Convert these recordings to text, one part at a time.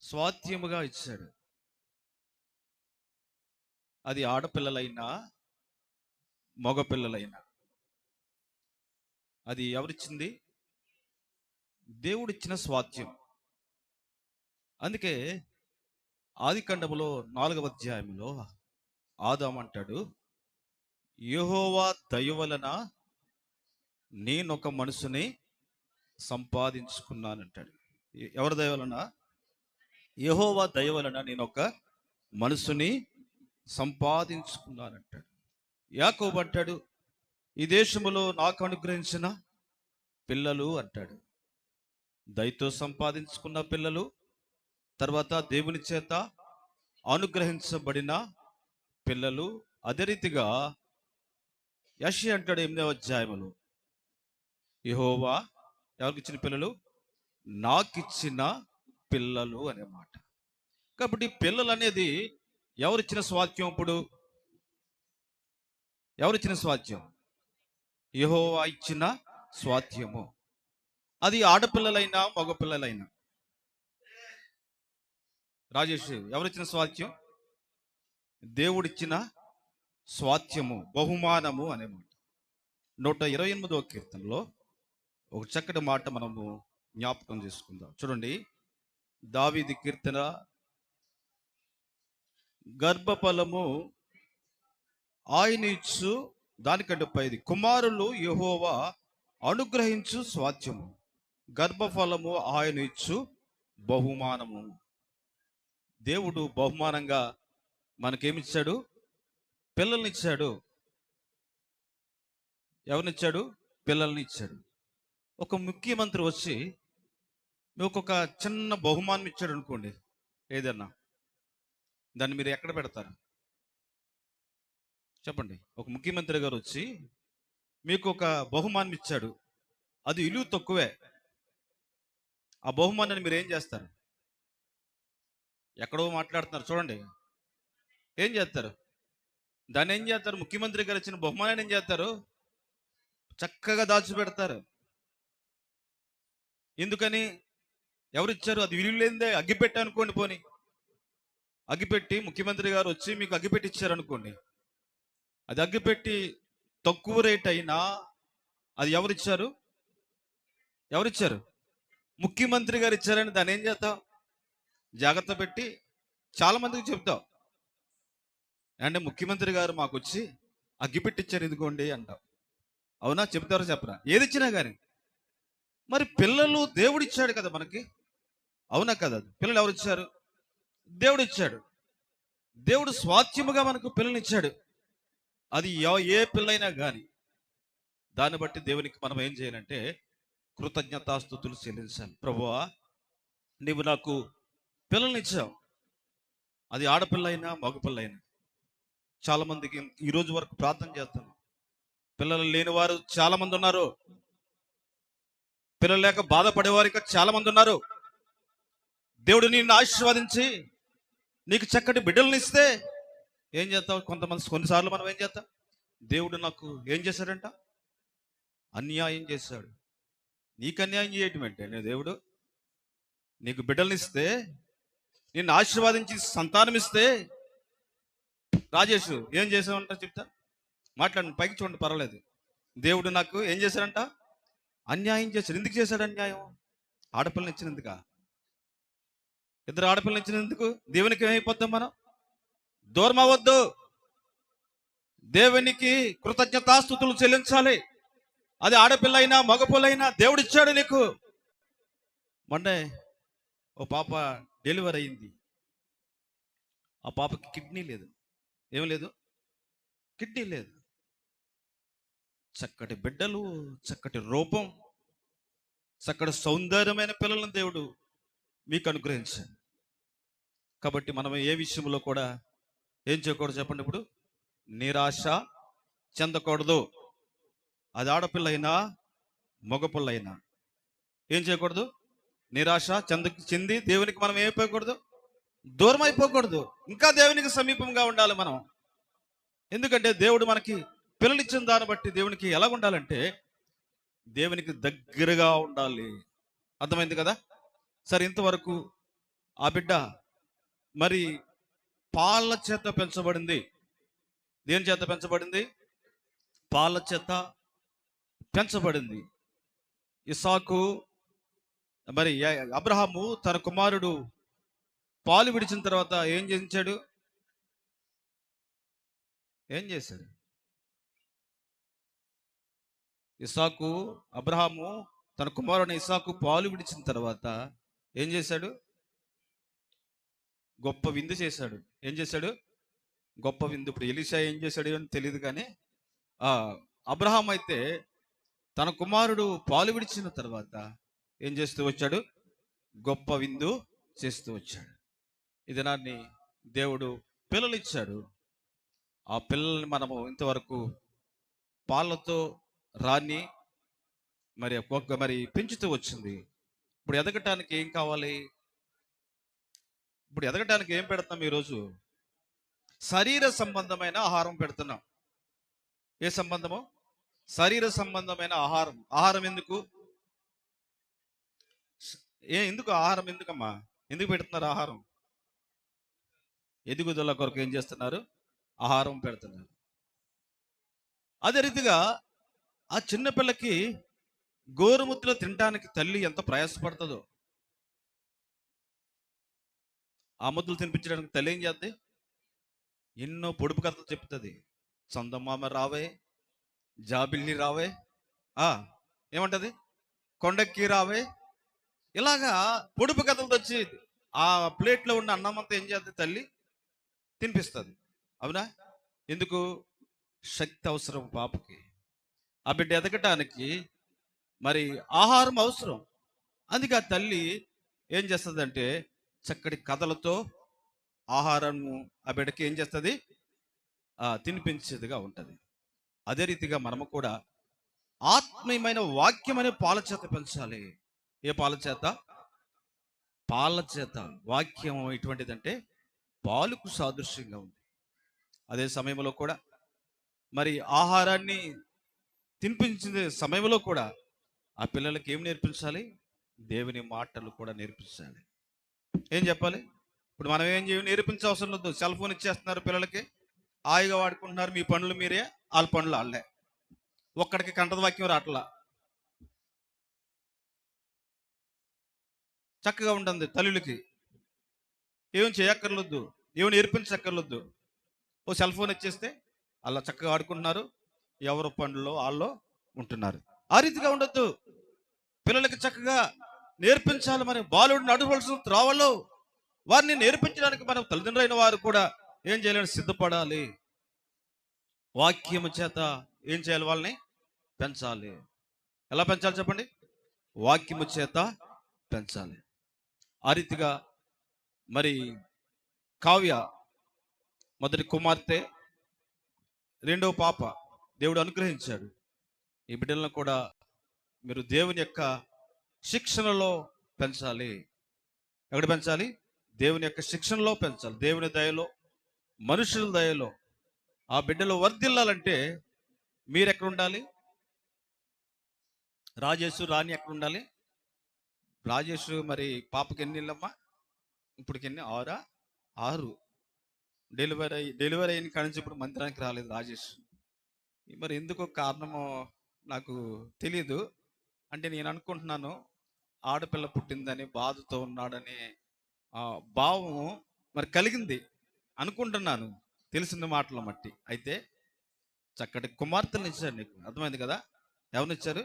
స్వాస్థ్యముగా ఇచ్చాడు. అది ఆడపిల్లలైనా మగపిల్లలైనా. అది ఎవరిచ్చింది? దేవుడిచ్చిన స్వాస్థ్యం. అందుకే ఆదికాండములో 4వ అధ్యాయంలో ఆదాము అంటాడు, యెహోవా దయ వలన నేనొక మనుషుని సంపాదించుకున్నానంటాడు. ఎవరి దయ వలన? యెహోవా దయ వలన నేనొక మనుషుని సంపాదించుకున్నానంటాడు. యాకోబు అంటాడు, ఈ దేశములో నాకు అనుగ్రహించిన పిల్లలు అంటాడు. దయతో సంపాదించుకున్న పిల్లలు, తర్వాత దేవుని చేత అనుగ్రహించబడిన పిల్లలు. అదే రీతిగా యెషయా అంటాడు 8వ అధ్యాయములో, యెహోవా ఎవరికి ఇచ్చిన పిల్లలు? నాకిచ్చిన పిల్లలు అనే మాట. కాబట్టి పిల్లలు అనేది ఎవరిచ్చిన స్వాస్థ్యం? ఇప్పుడు ఎవరిచ్చిన స్వాస్థ్యం? యెహోవా ఇచ్చిన స్వాస్థ్యము. అది ఆడపిల్లలైనా మగపిల్లలైనా. రాజేష్, ఎవరిచ్చిన స్వాస్థ్యం? దేవుడిచ్చిన స్వాస్థ్యము, బహుమానము అనే మాట. 128వ కీర్తనలో ఒక చక్కటి మాట మనము జ్ఞాపకం చేసుకుందాం. చూడండి, దావీదు కీర్తన, గర్భఫలము ఆయన ఇచ్చు దానికంటే పైది, కుమారులు యెహోవా అనుగ్రహించు స్వాస్థ్యము, గర్భఫలము ఆయన ఇచ్చు బహుమానము. దేవుడు బహుమానంగా మనకేమిచ్చాడు? పిల్లల్నిచ్చాడు. ఎవరినిచ్చాడు? పిల్లల్నిచ్చాడు. ఒక ముఖ్యమంత్రి వచ్చి మీకు ఒక చిన్న బహుమానం ఇచ్చాడు అనుకోండి, ఏదన్నా, దాన్ని మీరు ఎక్కడ పెడతారు? చెప్పండి. ఒక ముఖ్యమంత్రి గారు వచ్చి మీకు ఒక బహుమానం ఇచ్చాడు, అది విలువ తక్కువే. ఆ బహుమానాన్ని మీరు ఏం చేస్తారు? ఎక్కడో మాట్లాడుతున్నారు చూడండి. ఏం చేస్తారు? దాన్ని ఏం చేస్తారు? ముఖ్యమంత్రి గారు ఇచ్చిన బహుమానాన్ని ఏం చేస్తారు? చక్కగా దాచిపెడతారు. ఎందుకని? ఎవరిచ్చారు? అది విలువ లేనిదే అగ్గిపెట్టి అనుకోండి. పోని అగ్గిపెట్టి ముఖ్యమంత్రి గారు వచ్చి మీకు అగ్గిపెట్టి ఇచ్చారు అనుకోండి, అది అగ్గిపెట్టి తక్కువ రేట్ అయినా అది ఎవరిచ్చారు? ఎవరిచ్చారు? ముఖ్యమంత్రి గారు ఇచ్చారని దాన్ని ఏం చేస్తావు? జాగ్రత్త పెట్టి చాలా మందికి చెప్తావు. అంటే ముఖ్యమంత్రి గారు మాకు వచ్చి అగ్గిపెట్టి ఇచ్చారు ఇదిగోండి అంటావు. అవునా? చెప్తారో చెప్పరా? ఏది ఇచ్చినా కానీ. మరి పిల్లలు దేవుడిచ్చాడు కదా మనకి, అవునా కదా? పిల్లలు ఎవరిచ్చారు? దేవుడిచ్చాడు. దేవుడు స్వాస్థ్యముగా మనకు పిల్లల్నిచ్చాడు. అది ఏ పిల్లైనా కానీ దాన్ని బట్టి దేవునికి మనం ఏం చేయాలంటే కృతజ్ఞతాస్తుతులు చెల్లించాలి. ప్రభువా, నీవు నాకు పిల్లల్నిచ్చావు. అది ఆడపిల్ల అయినా మగపిల్ల అయినా. చాలా మందికి ఈ రోజు వరకు ప్రార్థన చేస్తాను, పిల్లలు లేని వారు చాలా మంది ఉన్నారు. పిల్లలు లేక బాధపడేవారు ఇంకా చాలా మంది ఉన్నారు. దేవుడు నిన్ను ఆశీర్వదించి నీకు చక్కటి బిడ్డలను ఇస్తే ఏం చేస్తావు? కొన్నిసార్లు మనం ఏం చేస్తాం? దేవుడు నాకు ఏం చేశాడంట? అన్యాయం చేశాడు. నీకు అన్యాయం చేయటం ఏంటంటే, దేవుడు నీకు బిడ్డలను ఇస్తే, నిన్ను ఆశీర్వాదించి సంతానం ఇస్తే, రాజేష్ ఏం చేసావంట చెప్తా, మాట్లాడండి, పైకి చూడండి, పర్వాలేదు. దేవుడు నాకు ఏం చేశాడంట? అన్యాయం చేశాడు. ఎందుకు చేశాడు అన్యాయం? ఆడపిల్లని ఇచ్చినందుక? ఇద్దరు ఆడపిల్లని ఇచ్చినందుకు దేవునికి ఏమైపోతాం మనం? దూరం అవ్వద్దు. దేవునికి కృతజ్ఞతాస్తుతులు చెల్లించాలి. అది ఆడపిల్ల అయినా మగపిల్ల అయినా దేవుడిచ్చాడు నీకు. మొన్నే ఓ పాప డెలివరీ అయింది. ఆ పాపకి కిడ్నీ లేదు. ఏం లేదు? కిడ్నీ లేదు. చక్కటి బిడ్డలు, చక్కటి రూపం, చక్కటి సౌందర్యమైన పిల్లలను దేవుడు మీకు అనుగ్రహించాడు. కాబట్టి మనం ఏ విషయంలో కూడా ఏం చేయకూడదు చెప్పండి? ఇప్పుడు నిరాశ చెందకూడదు. అది ఆడపిల్ల అయినా మగపిల్ల అయినా ఏం చేయకూడదు? నిరాశ చెంది దేవునికి మనం ఏమైపోకూడదు? దూరం అయిపోకూడదు. ఇంకా దేవునికి సమీపంగా ఉండాలి మనం. ఎందుకంటే దేవుడు మనకి పిల్లలిచ్చిన దాన్ని బట్టి దేవునికి ఎలా ఉండాలంటే దేవునికి దగ్గరగా ఉండాలి. అర్థమైంది కదా? సరే, ఇంతవరకు ఆ బిడ్డ మరి పాల చేత పెంచబడింది. దేని చేత పెంచబడింది? పాల చేత పెంచబడింది. ఇస్సాకు మరి అబ్రహాము తన కుమారుడు పాలు విడిచిన తర్వాత ఏం చేయించాడు? ఏం చేశాడు? ఇస్సాకు అబ్రహాము తన కుమారుని ఇస్సాకు పాలు విడిచిన తర్వాత ఏం చేశాడు? గొప్ప విందు చేశాడు. ఏం చేశాడు? గొప్ప విందు. ఇప్పుడు ఎలీషా ఏం చేశాడు అని తెలియదు, కానీ ఆ అబ్రహాం అయితే తన కుమారుడు పాలు విడిచిన తర్వాత ఏం చేస్తూ వచ్చాడు? గొప్ప విందు చేస్తూ వచ్చాడు. ఈ దినాన్ని దేవుడు పిల్లలు ఇచ్చాడు. ఆ పిల్లల్ని మనము ఇంతవరకు పాలతో రాని మరి పెంచుతూ వచ్చింది. ఇప్పుడు ఎదగటానికి ఏం కావాలి? ఇప్పుడు ఎదగటానికి ఏం పెడుతున్నాం? ఈరోజు శరీర సంబంధమైన ఆహారం పెడుతున్నాం. ఏ సంబంధము? శరీర సంబంధమైన ఆహారం. ఆహారం ఎందుకు? ఎందుకు ఆహారం? ఎందుకమ్మా ఎందుకు పెడుతున్నారు ఆహారం? ఎదుగుదల కొరకు ఏం చేస్తున్నారు? ఆహారం పెడుతున్నారు. అదే రీతిగా ఆ చిన్నపిల్లకి గోరుముద్దలు తినడానికి తల్లి ఎంత ప్రయాసపడుతుందో, ఆ ముద్దలు తినిపించడానికి తల్లి ఏం చేద్ది? ఎన్నో పొడుపు కథలు చెప్తుంది. చందమామ రావే, జాబిల్లి రావే, ఏమంటది, కొండక్కి రావే, ఇలాగా పొడుపు కథలతో వచ్చి ఆ ప్లేట్లో ఉన్న అన్నం అంతా ఏం చేద్ది? తల్లి తినిపిస్తుంది. అవునా? ఎందుకు? శక్తి అవసరం పాపకి. ఆ బిడ్డ ఎదగటానికి మరి ఆహారం అవసరం. అందుకే ఆ తల్లి ఏం చేస్తుందంటే చక్కటి కథలతో ఆహారం ఆ బిడ్డకి ఏం చేస్తుంది? తినిపించేదిగా ఉంటుంది. అదే రీతిగా మనము కూడా ఆత్మీయమైన వాక్యం అనే పాల చేత పెంచాలి. ఏ పాల చేత? పాల చేత. వాక్యం ఎటువంటిదంటే పాలుకు సాదృశ్యంగా ఉంది. అదే సమయంలో కూడా మరి ఆహారాన్ని తినిపించే సమయంలో కూడా ఆ పిల్లలకి ఏం నేర్పించాలి? దేవుని మాటలు కూడా నేర్పించాలి. ఏం చెప్పాలి? ఇప్పుడు మనం ఏం నేర్పించే అవసరం లేదు. సెల్ ఫోన్ ఇచ్చేస్తున్నారు పిల్లలకి, హాయిగా వాడుకుంటున్నారు. మీ పనులు మీరే, వాళ్ళ పనులు వాళ్ళే. ఒక్కడికి కంటద వాక్యం రాట్లా. చక్కగా ఉంటుంది. తల్లులకి ఏం చేయక్కర్లొద్దు, ఏమి నేర్పించక్కర్లొద్దు. ఓ సెల్ ఫోన్ ఇచ్చేస్తే అలా చక్కగా ఆడుకుంటున్నారు, ఎవరు పనుల్లో వాళ్ళు ఉంటున్నారు. ఆ రీతిగా ఉండొద్దు. పిల్లలకి చక్కగా నేర్పించాలి. మరి బాలుడిని అడవలసిన త్రోవలో వారిని నేర్పించడానికి మనం తల్లిదండ్రులైన వారు కూడా ఏం చేయాలని సిద్ధపడాలి. వాక్యము చేత ఏం చేయాలి? వాళ్ళని పెంచాలి. ఎలా పెంచాలి చెప్పండి? వాక్యము చేత పెంచాలి. ఆ రీతిగా మరి కావ్య మొదటి కుమార్తె, రెండవ పాప దేవుడు అనుగ్రహించాడు. ఈ బిడ్డలను కూడా మీరు దేవుని యొక్క శిక్షణలో పెంచాలి. ఎక్కడ పెంచాలి? దేవుని యొక్క శిక్షణలో పెంచాలి. దేవుని దయలో, మనుషుల దయలో ఆ బిడ్డలు వర్ధిల్లాలంటే మీరు ఎక్కడ ఉండాలి? రాజేషు రాణి ఎక్కడ ఉండాలి? రాజేషు మరి పాపకి ఎన్ని ఇళ్ళమ్మా? ఇప్పటికి ఎన్ని? 6 డెలివరీ అయిన కాడి నుంచి ఇప్పుడు మందిరానికి రాలేదు రాజేష్. మరి ఎందుకో కారణమో నాకు తెలియదు. అంటే నేను అనుకుంటున్నాను ఆడపిల్ల పుట్టిందని బాధతో ఉన్నాడని భావం మరి కలిగింది అనుకుంటున్నాను, తెలిసిన మాటల మట్టి. అయితే చక్కటి కుమార్తెను ఇచ్చాడు నీకు, అర్థమైంది కదా? ఎవరినిచ్చారు?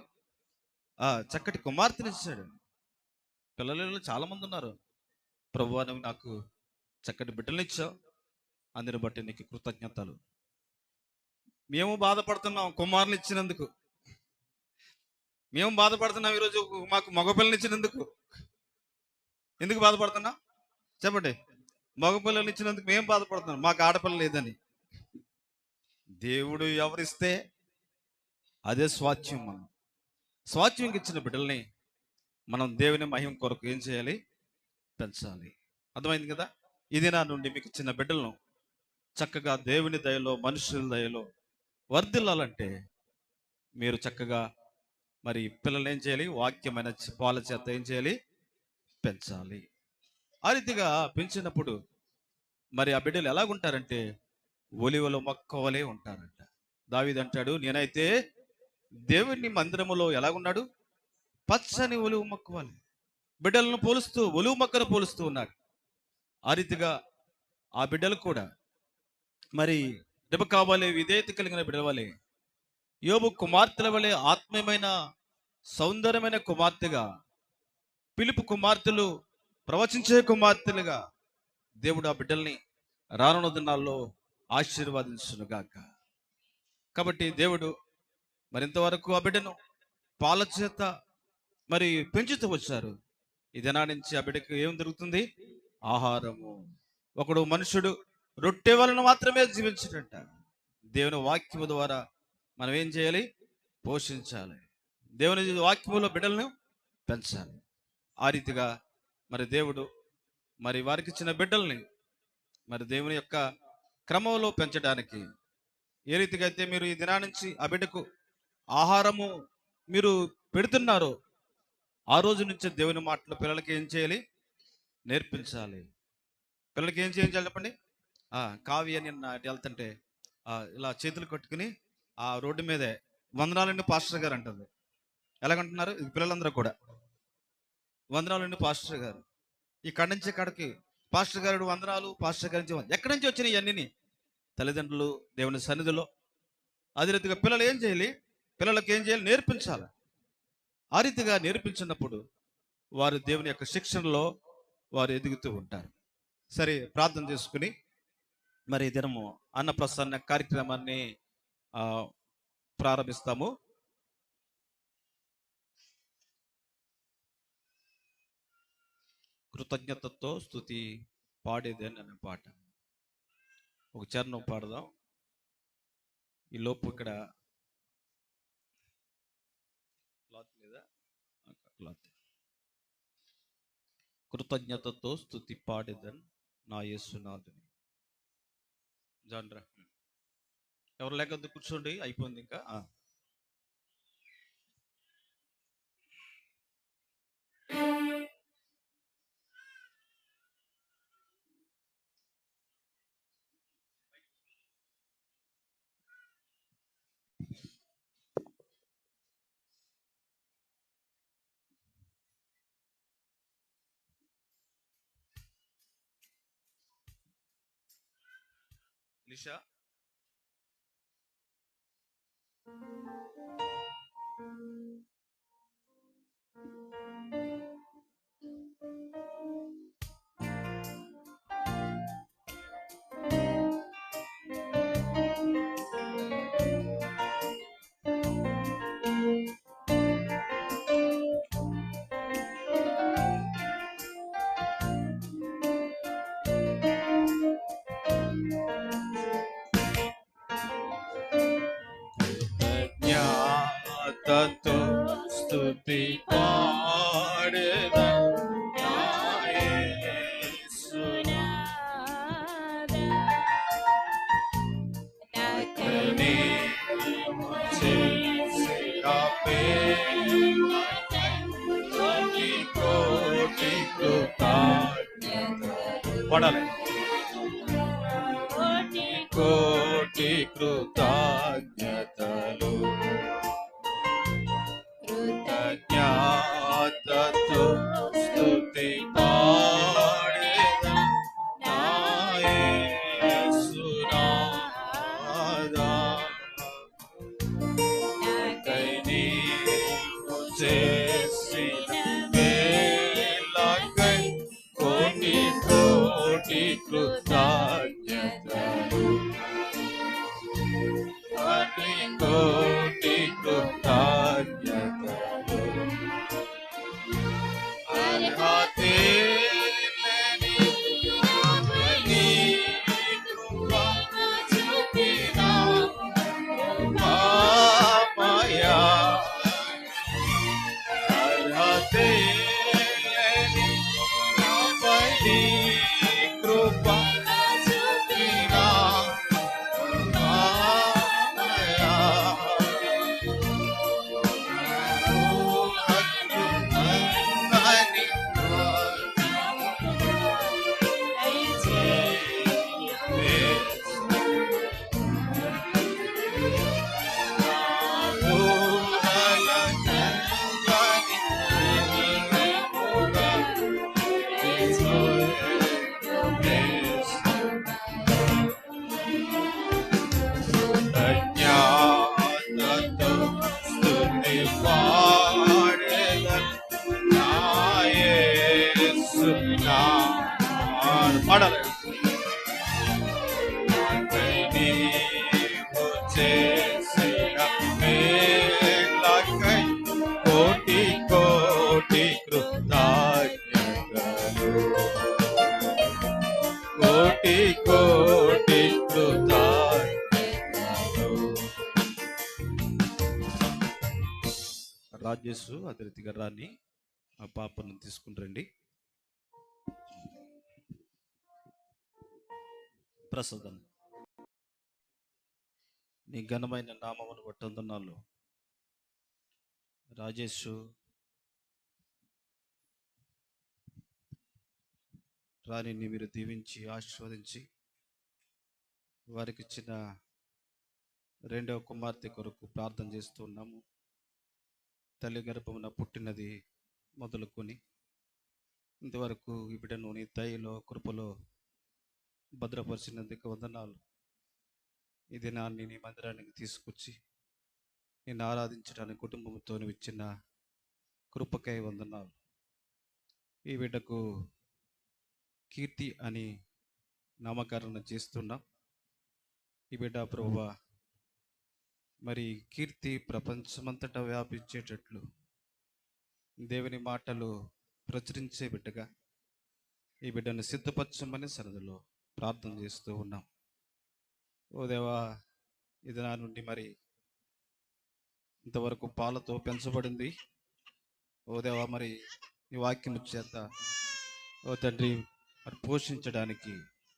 చక్కటి కుమార్తెను ఇచ్చాడు. పిల్లలు చాలా మంది ఉన్నారు. ప్రభువా నువ్వు నాకు చక్కటి బిడ్డలను ఇచ్చావు, అందుని బట్టి నీకు కృతజ్ఞతలు. మేము బాధపడుతున్నాం కుమారుని ఇచ్చినందుకు. మేము బాధపడుతున్నాం ఈరోజు మాకు మగపిల్లని ఇచ్చినందుకు. ఎందుకు బాధపడుతున్నాం చెప్పండి? మగపిల్లలు ఇచ్చినందుకు మేము బాధపడుతున్నాం, మాకు ఆడపిల్ల లేదని. దేవుడు ఎవరిస్తే అదే స్వాస్థ్యం. మనం స్వాస్థ్యం ఇచ్చిన బిడ్డల్ని మనం దేవుని మహిమ కొరకు ఏం చేయాలి? పెంచాలి. అర్థమైంది కదా? ఇది నా నుండి మీకు ఇచ్చిన బిడ్డలను చక్కగా దేవుని దయలో, మనుషుల దయలో వర్ధిల్లాలంటే మీరు చక్కగా మరి పిల్లలు ఏం చేయాలి? వాక్యమైన పాల చేత ఏం చేయాలి? పెంచాలి. ఆ రీతిగా పెంచినప్పుడు మరి ఆ బిడ్డలు ఎలాగుంటారంటే ఒలివల మొక్క వలె ఉంటారంట. దావీదు అంటాడు, నేనైతే దేవుని మందిరములో ఎలాగున్నాడు, పచ్చని ఒలివ మొక్క వలె. బిడ్డలను పోలుస్తూ ఒలివ మొక్కను పోలుస్తూ ఉన్నాడు. ఆ రీతిగా ఆ బిడ్డలు కూడా మరి రెబెక్కా వలె విధేయత కలిగిన బిడ్డల వలె, యోబు కుమార్తెల వలె ఆత్మీయమైన సౌందర్యమైన కుమార్తెగా, పిలుపు కుమార్తెలు ప్రవచించే కుమార్తెలుగా దేవుడు ఆ బిడ్డల్ని రానున్న దినాల్లో ఆశీర్వాదించునుగాక. కాబట్టి దేవుడు మరింతవరకు ఆ బిడ్డను పాల చేత మరి పెంచుతూ వచ్చారు. ఈ దినా నుంచి ఆ బిడ్డకు ఏం దొరుకుతుంది? ఆహారము. ఒకడు మనుషుడు రొట్టె వలన మాత్రమే జీవించడంట. దేవుని వాక్యము ద్వారా మనం ఏం చేయాలి? పోషించాలి. దేవుని వాక్యములో బిడ్డలను పెంచాలి. ఆ రీతిగా మరి దేవుడు మరి వారికి ఇచ్చిన బిడ్డల్ని మరి దేవుని యొక్క క్రమంలో పెంచడానికి ఏ రీతిగా అయితే మీరు ఈ దినా నుంచి ఆ బిడ్డకు ఆహారము మీరు పెడుతున్నారో, ఆ రోజు నుంచి దేవుని మాటలు పిల్లలకి ఏం చేయాలి? నేర్పించాలి. పిల్లలకి ఏం చేయించాలి చెప్పండి? కావ్య నిన్న అటు వెళ్తుంటే ఇలా చేతులు కట్టుకుని ఆ రోడ్డు మీదే వందనాలండి పాస్టర్ గారు అంటుంది. ఎలాగంటున్నారు? ఇది పిల్లలందరూ కూడా వందనాలండి పాస్టర్ గారు. ఇక్కడి నుంచి ఇక్కడికి పాస్టర్ గారు వందనాలు, పాస్టర్ గారి నుంచి ఎక్కడి నుంచి వచ్చినాయి ఇవన్నీ? తల్లిదండ్రులు దేవుని సన్నిధిలో. అదే రీతిగా పిల్లలు ఏం చేయాలి? పిల్లలకు ఏం చేయాలి? నేర్పించాలి. ఆ రీతిగా నేర్పించినప్పుడు వారు దేవుని యొక్క శిక్షణలో వారు ఎదుగుతూ ఉంటారు. సరే, ప్రార్థన చేసుకుని మరి దినము అన్నప్రసన్న కార్యక్రమాన్ని ప్రారంభిస్తాము. కృతజ్ఞతతో స్తుతి పాడేదని అనే పాట ఒక చరణం పాడదాం. ఈ లోపు ఇక్కడ క్లాత్ లేదా క్లాత్. కృతజ్ఞతతో స్తుతి పాడేదని నా యేసునాథుని. జాన్రా ఎవరు లేకొద్దు, కూర్చోండి, అయిపోయింది ఇంకా. లిషా జ్ఞాతతో స్తుతి పాడేదన్ నా యేసునాథ. నాకని చేసిన కోటి కోటి కృతజ్ఞతలు. పాడాలి. కోటి కృతజ్ఞతలు. కృతజ్ఞతతో స్తుతి పాడేదన్ నా యేసునాథ. నాకై నీవు చేసిన మేలకై కోటి కోటి కృతజ్ఞతలు. కోటి కోటి కృతజ్ఞతలు. అర్హతే లేని నీ కృప చూపిన కృపామయా. అర్హతే లేని నీ కృప చూపిన కృపామయా. ప్రజ్ఞానతో స్తుతి పాడెదన్ నా యేసు పాడాలి. నీవు చేసిన మేలకై కోటి కోటి కృతజ్ఞతలు, కోటి కోటి కృతజ్ఞతలు. రాజేష్ అదే రీతిగా రాని ఆ పాపను తీసుకుని రండి. ప్రసాదం నీ ఘనమైన నామమును బట్టి వందనాలు. రాజేష్ రాణిని మీరు దీవించి ఆశీర్వదించి వారికి ఇచ్చిన రెండవ కుమార్తె కొరకు ప్రార్థన చేస్తూ ఉన్నాము. తల్లి గర్భమున పుట్టినది మొదలుకొని ఇంతవరకు ఈ బిడ్డను నీ దయలో కృపలో భద్రపరిచినందుకు వందనాలు. ఈ దినాన్ని నీ మందిరానికి తీసుకొచ్చి నేను ఆరాధించడానికి కుటుంబంతో ఇచ్చిన కృపకై వందనాలు. ఈ బిడ్డకు కీర్తి అని నామకరణ చేస్తున్నాం. ఈ బిడ్డ ప్రభువా మరి కీర్తి ప్రపంచమంతటా వ్యాపించేటట్లు దేవుని మాటలు ప్రచురించే బిడ్డగా ఈ బిడ్డను సిద్ధపరచమని సరదులో ప్రార్థన చేస్తూ ఉన్నాం. ఓ దేవా, ఇది నా నుండి మరి ఇంతవరకు పాలతో పెంచబడింది. ఓ దేవా, మరి నీ వాక్యం చేత ఓ తండ్రి మరి పోషించడానికి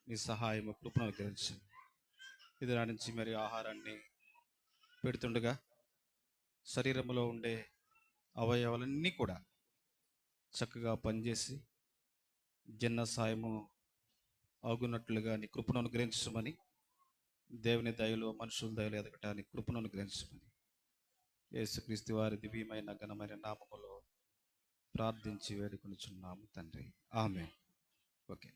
నీ సహాయం కృపను అనుగ్రహించండి. ఇది నా నుంచి మరి ఆహారాన్ని పెడుతుండగా శరీరంలో ఉండే అవయవాలన్నీ కూడా చక్కగా పనిచేసి జన్న సాయము ఆగునట్లుగా నీ కృపను అనుగ్రహించమని, దేవుని దయలో మనుషుల దయలో ఎదగటానికి కృపను అనుగ్రహించమని యేసుక్రీస్తు వారి దివ్యమైన ఘనమైన నామములో ప్రార్థించి వేడుకొనుచున్నాము తండ్రి. ఆమేన్. ఓకే.